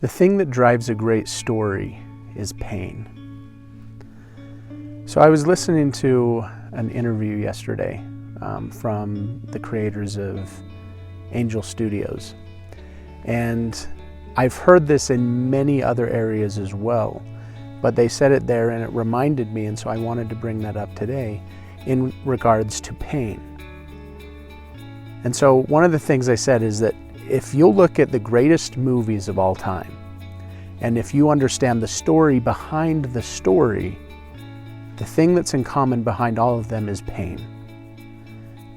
The thing that drives a great story is pain. So I was listening to an interview yesterday from the creators of Angel Studios. And I've heard this in many other areas as well, but they said it there and it reminded me, and so I wanted to bring that up today in regards to pain. And so one of the things I said is that if you'll look at the greatest movies of all time, and if you understand the story behind the story, the thing that's in common behind all of them is pain.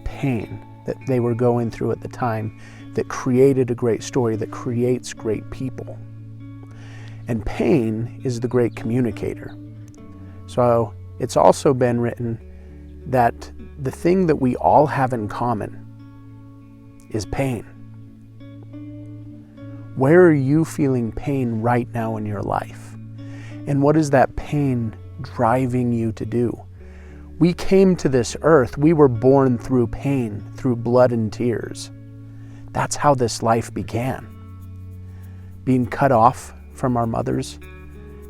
Pain that they were going through at the time that created a great story, that creates great people. And pain is the great communicator. So it's also been written that the thing that we all have in common is pain. Where are you feeling pain right now in your life? And what is that pain driving you to do? We came to this earth, we were born through pain, through blood and tears. That's how this life began. Being cut off from our mothers,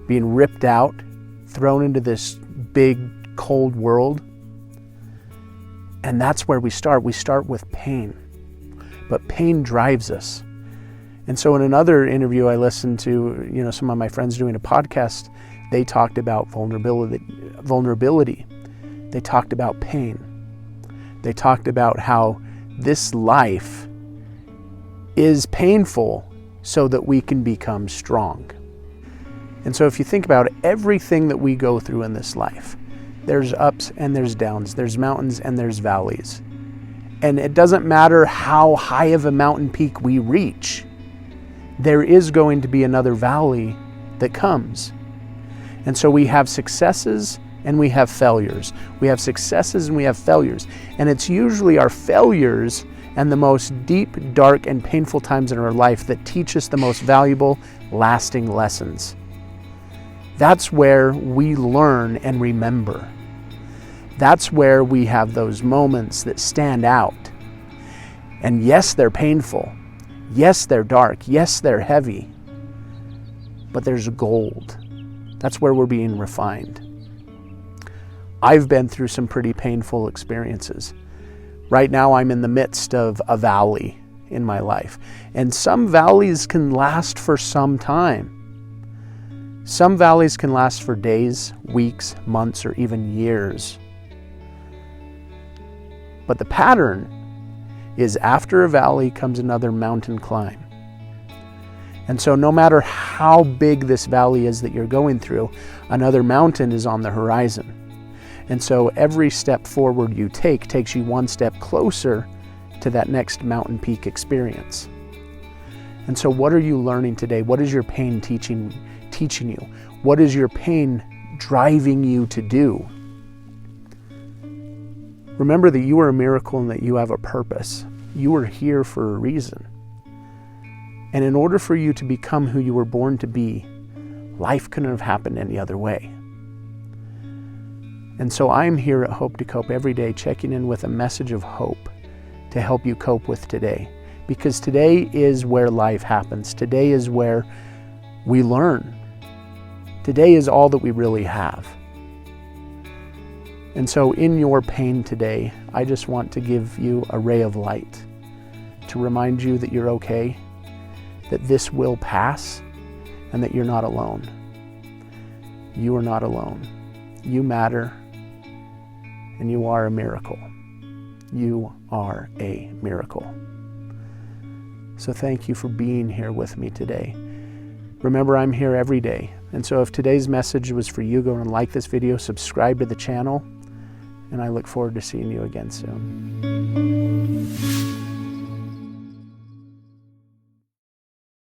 being ripped out, thrown into this big, cold world. And that's where we start. We start with pain. But pain drives us. And so in another interview I listened to, some of my friends doing a podcast, they talked about vulnerability. They talked about pain. They talked about how this life is painful so that we can become strong. And so if you think about everything that we go through in this life, there's ups and there's downs, there's mountains and there's valleys. And it doesn't matter how high of a mountain peak we reach, there is going to be another valley that comes. And so we have successes and we have failures. We have successes and we have failures. And it's usually our failures and the most deep, dark, and painful times in our life that teach us the most valuable, lasting lessons. That's where we learn and remember. That's where we have those moments that stand out. And yes, they're painful. Yes, they're dark. Yes, they're heavy. But there's gold. That's where we're being refined. I've been through some pretty painful experiences. Right now, I'm in the midst of a valley in my life. And some valleys can last for some time. Some valleys can last for days, weeks, months, or even years. But the pattern is after a valley comes another mountain climb. And so no matter how big this valley is that you're going through, another mountain is on the horizon. And so every step forward you take takes you one step closer to that next mountain peak experience. And so what are you learning today? What is your pain teaching you? What is your pain driving you to do? Remember that you are a miracle and that you have a purpose. You are here for a reason. And in order for you to become who you were born to be, life couldn't have happened any other way. And so I'm here at Hope to Cope every day, checking in with a message of hope to help you cope with today. Because today is where life happens. Today is where we learn. Today is all that we really have. And so in your pain today, I just want to give you a ray of light to remind you that you're okay, that this will pass, and that you're not alone. You are not alone. You matter, and you are a miracle. You are a miracle. So thank you for being here with me today. Remember, I'm here every day. And so if today's message was for you, go and like this video, subscribe to the channel, and I look forward to seeing you again soon.